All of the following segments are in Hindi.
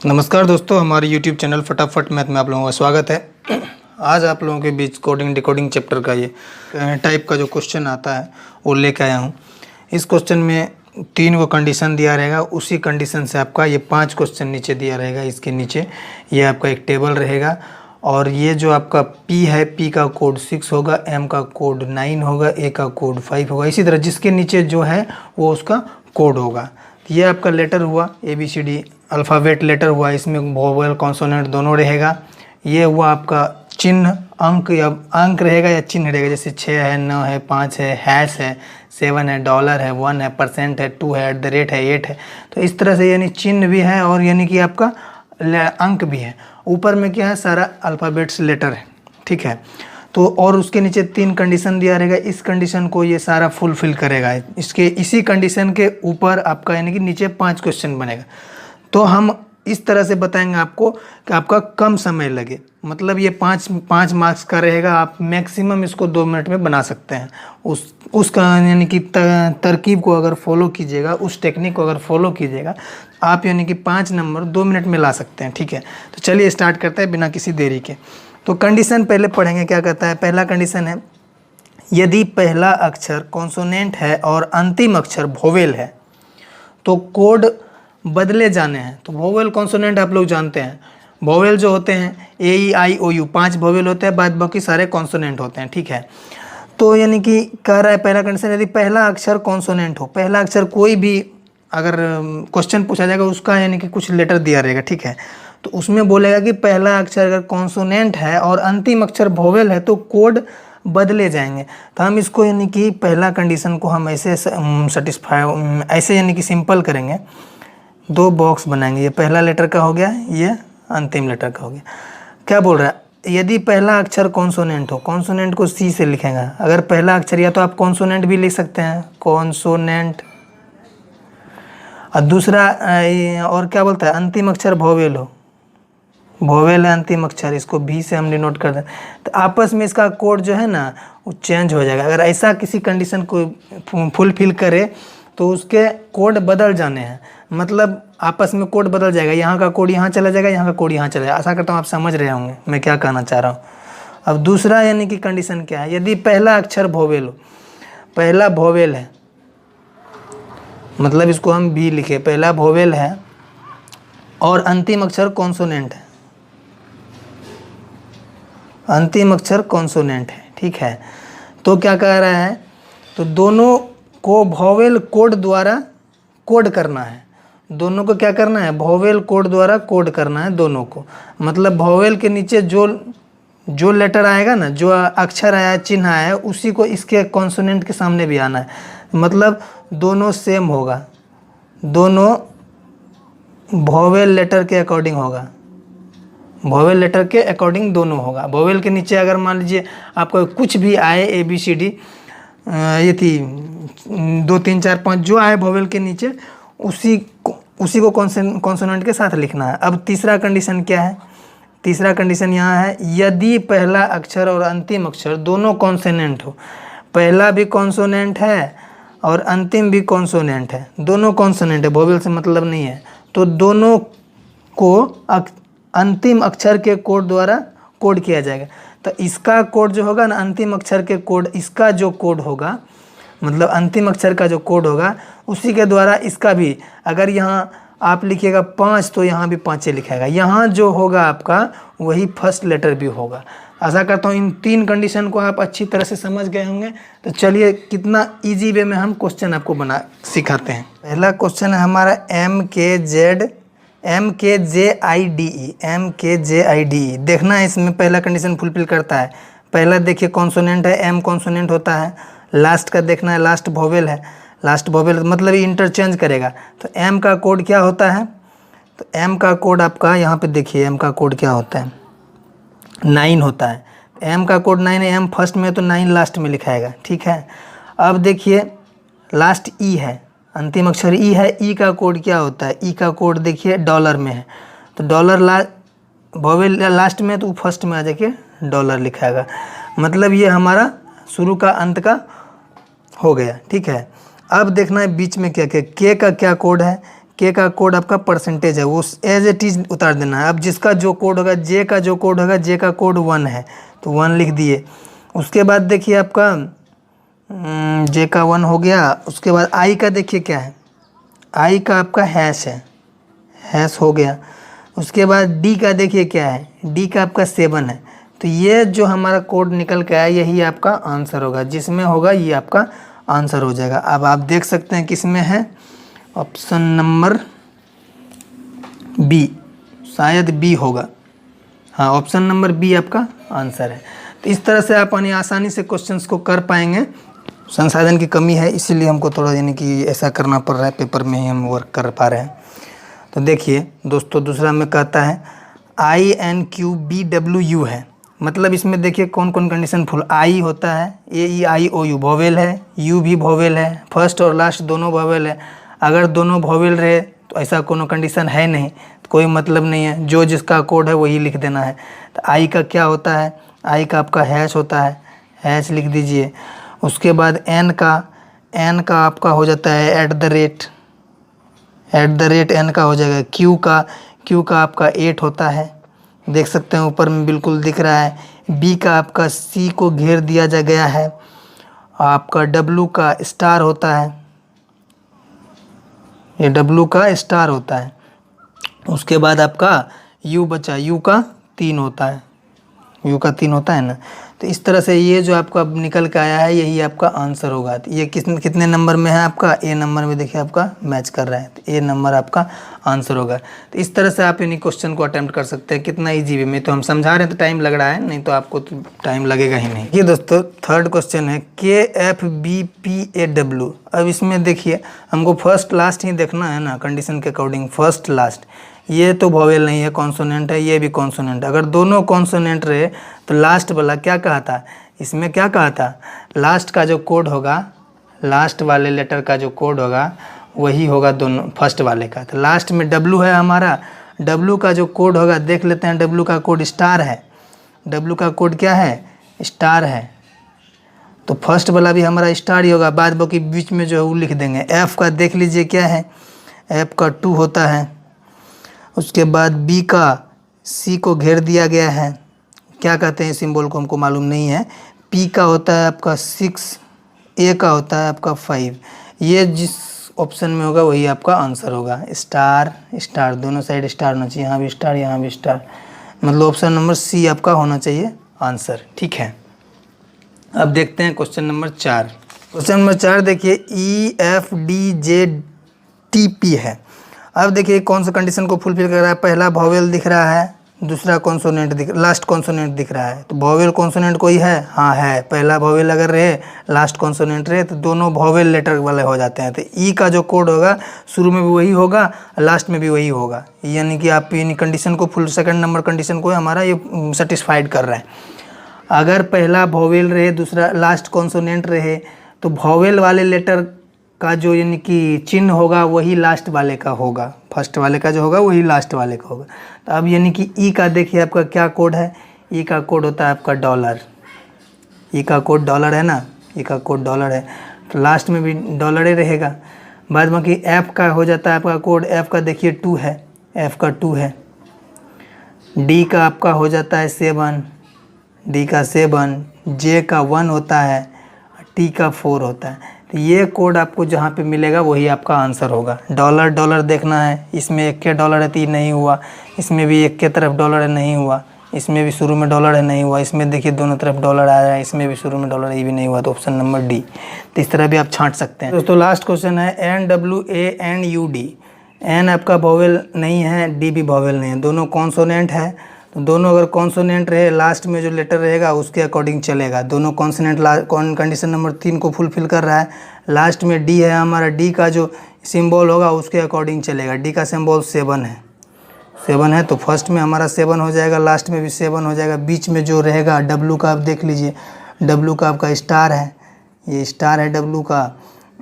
नमस्कार दोस्तों, हमारे YouTube चैनल फटाफट मैथ में आप लोगों का स्वागत है। आज आप लोगों के बीच कोडिंग डिकोडिंग चैप्टर का ये टाइप का जो क्वेश्चन आता है वो लेके आया हूँ। इस क्वेश्चन में 3 को कंडीशन दिया रहेगा, उसी कंडीशन से आपका ये 5 क्वेश्चन नीचे दिया रहेगा। इसके नीचे ये आपका एक टेबल रहेगा और ये जो आपका P है, P का कोड 6 होगा, M का कोड 9 होगा, A का कोड 5 होगा। इसी तरह जिसके नीचे जो है वो उसका कोड होगा। ये आपका लेटर हुआ ABCD अल्फ़ाबेट लेटर हुआ, इसमें वोवेल कॉन्सोनेंट दोनों रहेगा। ये हुआ आपका चिन्ह, अंक या अंक रहेगा या चिन्ह रहेगा, जैसे 6 है, 9 है, 5 है, हैश है, 7 है, डॉलर है, 1 है, परसेंट है, 2 है, @ है, 8 है। तो इस तरह से यानी चिन्ह भी है और यानी कि आपका अंक भी है। ऊपर में क्या है, सारा अल्फ़ाबेट्स लेटर है, ठीक है। तो और उसके नीचे 3 कंडीशन दिया रहेगा। इस कंडीशन को ये सारा फुलफिल करेगा। इसी कंडीशन के ऊपर आपका यानी कि नीचे 5 क्वेश्चन बनेगा। तो हम इस तरह से बताएंगे आपको कि आपका कम समय लगे, मतलब ये 5 मार्क्स का रहेगा। आप मैक्सिमम इसको 2 मिनट में बना सकते हैं। उसका यानी कि तरकीब को अगर फॉलो कीजिएगा, उस टेक्निक को अगर फॉलो कीजिएगा, आप यानी कि 5 नंबर 2 मिनट में ला सकते हैं, ठीक है। तो चलिए स्टार्ट करते हैं बिना किसी देरी के। तो कंडीशन पहले पढ़ेंगे, क्या कहता है। पहला कंडीशन है, यदि पहला अक्षर कॉन्सोनेंट है और अंतिम अक्षर वोवेल है तो कोड बदले जाने हैं। तो वोवेल कॉन्सोनेंट आप लोग जानते हैं, वोवेल जो होते हैं AEIOU 5 वोवेल होते हैं, बाद बाकी सारे कॉन्सोनेंट होते हैं, ठीक है। तो यानी कि कह रहा है पहला कंडीशन, यदि पहला अक्षर कॉन्सोनेंट हो, पहला अक्षर कोई भी अगर क्वेश्चन पूछा जाएगा उसका यानी कि कुछ लेटर दिया रहेगा, ठीक है। तो उसमें बोलेगा कि पहला अक्षर अगर कॉन्सोनेंट है और अंतिम अक्षर वोवेल है तो कोड बदले जाएंगे। तो हम इसको यानी कि पहला कंडीशन को हम ऐसे सेटिस्फाई ऐसे यानी कि सिंपल करेंगे। 2 बॉक्स बनाएंगे, ये पहला लेटर का हो गया, ये अंतिम लेटर का हो गया। क्या बोल रहा है, यदि पहला अक्षर कॉन्सोनेंट हो, कॉन्सोनेंट को C से लिखेगा। अगर पहला अक्षर, या तो आप कॉन्सोनेंट भी लिख सकते हैं, कॉन्सोनेंट, और दूसरा और क्या बोलता है, अंतिम अक्षर वोवेल हो, वोवेल है अंतिम अक्षर, इसको B से हम डिनोट कर दें। तो आपस में इसका कोड जो है ना वो चेंज हो जाएगा। अगर ऐसा किसी कंडीशन को फुलफिल करे तो उसके कोड बदल जाने हैं, मतलब आपस में कोड बदल जाएगा। यहाँ का कोड यहाँ चला जाएगा, यहाँ का कोड यहाँ चला जाएगा। आशा करता हूँ आप समझ रहे होंगे मैं क्या कहना चाह रहा हूँ। अब दूसरा यानी कि कंडीशन क्या है, यदि पहला अक्षर वोवेल हो, पहला वोवेल है, मतलब इसको हम B लिखे, पहला वोवेल है और अंतिम अक्षर कॉन्सोनेंट है, अंतिम अक्षर कॉन्सोनेंट है, ठीक है। तो क्या कह रहा है, तो दोनों को वोवेल कोड द्वारा कोड करना है। दोनों को क्या करना है, वोवेल कोड द्वारा कोड करना है दोनों को। मतलब वोवेल के नीचे जो लेटर आएगा ना, जो अक्षर आया, चिन्ह आया है, उसी को इसके कॉन्सोनेंट के सामने भी आना है। मतलब दोनों सेम होगा, दोनों वोवेल लेटर के अकॉर्डिंग होगा, वोवेल लेटर के अकॉर्डिंग दोनों होगा। वोवेल के नीचे अगर मान लीजिए आपको कुछ भी आए, ABCD ये थी 2 3 4 5 जो आए वोवेल के नीचे, उसी को कॉन्सोनेंट के साथ लिखना है। अब तीसरा कंडीशन क्या है, तीसरा कंडीशन यहाँ है, यदि पहला अक्षर और अंतिम अक्षर दोनों कॉन्सोनेंट हो, पहला भी कॉन्सोनेंट है और अंतिम भी कॉन्सोनेंट है, दोनों कॉन्सोनेंट है, वोवेल से मतलब नहीं है, तो दोनों को अंतिम अक्षर के कोड द्वारा कोड किया जाएगा। तो इसका कोड जो होगा ना, अंतिम अक्षर के कोड, इसका जो कोड होगा, मतलब अंतिम अक्षर का जो कोड होगा, उसी के द्वारा इसका भी, अगर यहाँ आप लिखिएगा 5 तो यहाँ भी 5 लिखेगा। यहाँ जो होगा आपका वही फर्स्ट लेटर भी होगा। आशा करता हूँ इन 3 कंडीशन को आप अच्छी तरह से समझ गए होंगे। तो चलिए कितना इजी वे में हम क्वेश्चन आपको बना सिखाते हैं। पहला क्वेश्चन है हमारा MKJIDE। देखना है इसमें पहला कंडीशन फुलफिल करता है। पहला देखिए कॉन्सोनेंट है, M कॉन्सोनेंट होता है। लास्ट का देखना है, लास्ट वोवेल है, लास्ट वोवेल मतलब ये इंटरचेंज करेगा। तो M का कोड क्या होता है, तो M का कोड आपका यहाँ पे देखिए, M का कोड क्या होता है, 9 होता है। M का कोड 9 है, M फर्स्ट में तो 9 लास्ट में लिखाएगा, ठीक है। अब देखिए लास्ट E है, अंतिम अक्षर E है, E का कोड क्या होता है, E का कोड देखिए डॉलर में है, तो डॉलर वोवेल लास्ट में तो फर्स्ट में आ जाके डॉलर लिखाएगा। मतलब ये हमारा शुरू का अंत का हो गया, ठीक है। अब देखना है बीच में क्या क्या, K का क्या कोड है, के का कोड आपका परसेंटेज है, वो एज इट इज उतार देना है। अब जिसका जो कोड होगा, जे का जो कोड होगा, जे का कोड 1 है तो 1 लिख दिए। उसके बाद देखिए आपका जे का 1 हो गया। उसके बाद आई का देखिए क्या है, आई का आपका हैश है, हैश हो गया। उसके बाद डी का देखिए क्या है, डी का आपका 7 है। तो ये जो हमारा कोड निकल के आया यही आपका आंसर होगा, जिसमें होगा ये आपका आंसर हो जाएगा। अब आप देख सकते हैं किस में है, ऑप्शन नंबर बी, शायद बी होगा। हाँ, ऑप्शन नंबर बी आपका आंसर है। तो इस तरह से आप आसानी से क्वेश्चंस को कर पाएंगे। संसाधन की कमी है इसीलिए हमको थोड़ा यानी कि ऐसा करना पड़ रहा है, पेपर में ही हम वर्क कर पा रहे हैं। तो देखिए दोस्तों, दूसरा में कहता है INQBWU है, मतलब इसमें देखिए कौन कौन कंडीशन फुल। आई होता है, AEIOU वोवेल है, यू भी वोवेल है, फर्स्ट और लास्ट दोनों वोवेल है। अगर दोनों वोवेल रहे तो ऐसा कोनो कंडीशन है नहीं, तो कोई मतलब नहीं है, जो जिसका कोड है वही लिख देना है। तो आई का क्या होता है, आई का आपका हैश होता है, हैश लिख दीजिए। उसके बाद एन का आपका हो जाता है एट द रेट एन का हो जाएगा। क्यू का आपका 8 होता है, देख सकते हैं ऊपर में बिल्कुल दिख रहा है। बी का आपका सी को घेर दिया जा गया है। आपका डब्लू का स्टार होता है, ये डब्लू का स्टार होता है। उसके बाद आपका यू बचा, यू का 3 होता है, यू का 3 होता है ना। तो इस तरह से ये जो आपका निकल के आया है यही आपका आंसर होगा। तो ये कितने नंबर में है आपका, ए नंबर में देखिए आपका मैच कर रहा है, तो ए नंबर आपका आंसर होगा। तो इस तरह से आप यानी क्वेश्चन को अटेम्प्ट कर सकते हैं। कितना ईजी वे में, तो हम समझा रहे हैं तो टाइम लग रहा है, नहीं तो आपको तो टाइम लगेगा ही नहीं। ये दोस्तों थर्ड क्वेश्चन है KFBPAW। अब इसमें देखिए हमको फर्स्ट लास्ट ही देखना है ना, कंडीशन के अकॉर्डिंग फर्स्ट लास्ट। ये तो वोवेल नहीं है, कॉन्सोनेंट है, ये भी कॉन्सोनेंट। अगर दोनों कॉन्सोनेंट रहे तो लास्ट वाला क्या कहा था, इसमें क्या कहा था, लास्ट का जो कोड होगा, लास्ट वाले लेटर का जो कोड होगा वही होगा दोनों फर्स्ट वाले का। तो लास्ट में डब्लू है हमारा, डब्लू का जो कोड होगा देख लेते हैं, डब्लू का कोड स्टार है, डब्लू का कोड क्या है, स्टार है। तो फर्स्ट वाला भी हमारा स्टार ही होगा, बाद बाकी बीच में जो है वो लिख देंगे। एफ़ का देख लीजिए क्या है, एफ़ का 2 होता है। उसके बाद बी का सी को घेर दिया गया है, क्या कहते हैं सिंबल को हमको मालूम नहीं है। पी का होता है आपका 6, ए का होता है आपका 5। ये जिस ऑप्शन में होगा वही आपका आंसर होगा। स्टार स्टार दोनों साइड स्टार होना चाहिए, यहाँ भी स्टार यहाँ भी स्टार, मतलब ऑप्शन नंबर सी आपका होना चाहिए आंसर। ठीक है, अब देखते हैं क्वेश्चन नंबर 4। क्वेश्चन नंबर 4 देखिए EFDJTP है। अब देखिए कौन सा कंडीशन को फुलफिल कर रहा है, पहला वोवेल दिख रहा है, दूसरा कॉन्सोनेंट लास्ट कॉन्सोनेंट दिख रहा है। तो वोवेल कॉन्सोनेंट कोई है, हाँ है, पहला वोवेल अगर रहे लास्ट कॉन्सोनेंट रहे तो दोनों वोवेल लेटर वाले हो जाते हैं। तो ई का जो कोड होगा शुरू में भी वही होगा, लास्ट में भी वही होगा, यानी कि आप यानी कंडीशन को फुल सेकंड नंबर कंडीशन को हमारा ये सेटिस्फाइड कर रहा है। अगर पहला वोवेल रहे दूसरा लास्ट कॉन्सोनेंट रहे तो वोवेल वाले लेटर का जो यानी कि चिन्ह होगा वही लास्ट वाले का होगा, फर्स्ट वाले का जो होगा वही लास्ट वाले का होगा। तो अब यानी कि ई का देखिए आपका क्या कोड है, ई का कोड होता है आपका $। ई का कोड $, है ना, ई का कोड $, है तो लास्ट में भी $, ही रहेगा। बाद बाकी एफ़ का हो जाता है आपका कोड, एफ़ का देखिए 2 है, एफ़ का 2 है। डी का आपका हो जाता है 7, डी का 7, जे का 1 होता है, टी का 4 होता है। तो ये कोड आपको जहाँ पे मिलेगा वही आपका आंसर होगा। $, देखना है, इसमें एक के $, है तो नहीं हुआ, इसमें भी एक के तरफ $, है नहीं हुआ, इसमें भी शुरू में $, है नहीं हुआ, इसमें देखिए दोनों तरफ $, आ रहा है, इसमें भी शुरू में $, ये भी नहीं हुआ, तो ऑप्शन नंबर डी। तो इस तरह भी आप छांट सकते हैं। दोस्तों लास्ट क्वेश्चन है NWANUD। एन आपका वोवेल नहीं है, डी भी वोवेल नहीं है, दोनों कॉन्सोनेंट है। तो दोनों अगर कॉन्सोनेंट रहे लास्ट में जो लेटर रहेगा उसके अकॉर्डिंग चलेगा। दोनों कॉन्सोनेंट कंडीशन नंबर 3 को फुलफिल कर रहा है। लास्ट में डी है हमारा, डी का जो सिंबल होगा उसके अकॉर्डिंग चलेगा। डी का सिंबल 7 है, 7 है तो फर्स्ट में हमारा 7 हो जाएगा, लास्ट में भी 7 हो जाएगा। बीच में जो रहेगा डब्लू का आप देख लीजिए, डब्लू का आपका स्टार है, ये स्टार है डब्लू का।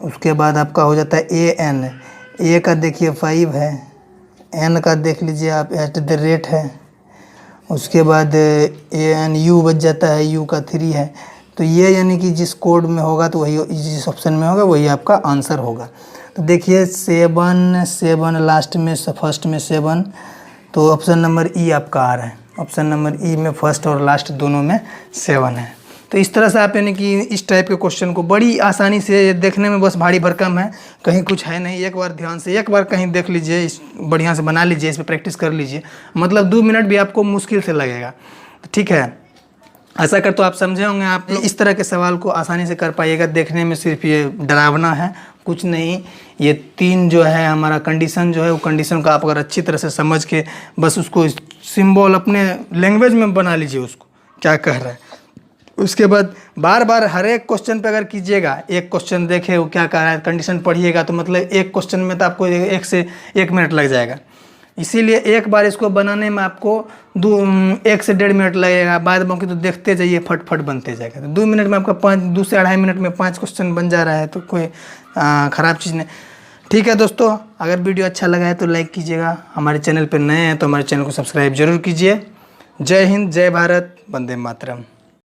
उसके बाद आपका हो जाता है AN, ए का देखिए 5 है, एन का देख लीजिए आप @ है। उसके बाद ANU बच जाता है, यू का 3 है। तो ये यानी कि जिस कोड में होगा तो वही, जिस ऑप्शन में होगा वही आपका आंसर होगा। तो देखिए 7 लास्ट में फर्स्ट में 7, तो ऑप्शन नंबर ई आपका आ रहा है। ऑप्शन नंबर ई में फर्स्ट और लास्ट दोनों में 7 है। तो इस तरह से आप यानी कि इस टाइप के क्वेश्चन को बड़ी आसानी से, देखने में बस भारी भरकम है, कहीं कुछ है नहीं। एक बार ध्यान से एक बार कहीं देख लीजिए, इस बढ़िया से बना लीजिए, इस पर प्रैक्टिस कर लीजिए, मतलब 2 मिनट भी आपको मुश्किल से लगेगा। तो ठीक है, ऐसा कर तो आप समझे होंगे। आप इस तरह के सवाल को आसानी से कर पाइएगा। देखने में सिर्फ ये डरावना है, कुछ नहीं। ये 3 जो है हमारा कंडीशन जो है, वो कंडीशन को आप अगर अच्छी तरह से समझ के बस उसको सिंबल अपने लैंग्वेज में बना लीजिए, उसको क्या कह रहा है। उसके बाद बार बार हर एक क्वेश्चन पे अगर कीजिएगा, एक क्वेश्चन देखे वो क्या कह रहा है, कंडीशन पढ़िएगा, तो मतलब एक क्वेश्चन में तो आपको 1 से 1 मिनट लग जाएगा। इसीलिए एक बार इसको बनाने में आपको 1 से 1.5 मिनट लगेगा, बाद बाकी तो देखते जाइए, फट बनते जाएगा। तो 2 मिनट में आपका 2 से 2.5 मिनट में 5 क्वेश्चन बन जा रहा है, तो कोई ख़राब चीज़ नहीं। ठीक है दोस्तों, अगर वीडियो अच्छा लगा है तो लाइक कीजिएगा। हमारे चैनल पर नए हैं तो हमारे चैनल को सब्सक्राइब जरूर कीजिए। जय हिंद, जय भारत, वंदे मातरम।